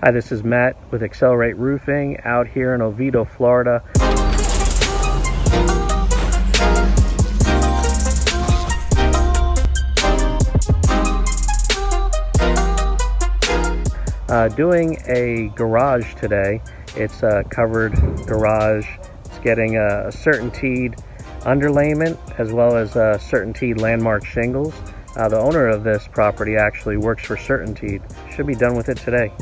Hi, this is Matt with XLR8 Roofing out here in Oviedo, Florida. Doing a garage today. It's a covered garage. It's getting a CertainTeed underlayment as well as CertainTeed landmark shingles. The owner of this property actually works for CertainTeed. Should be done with it today.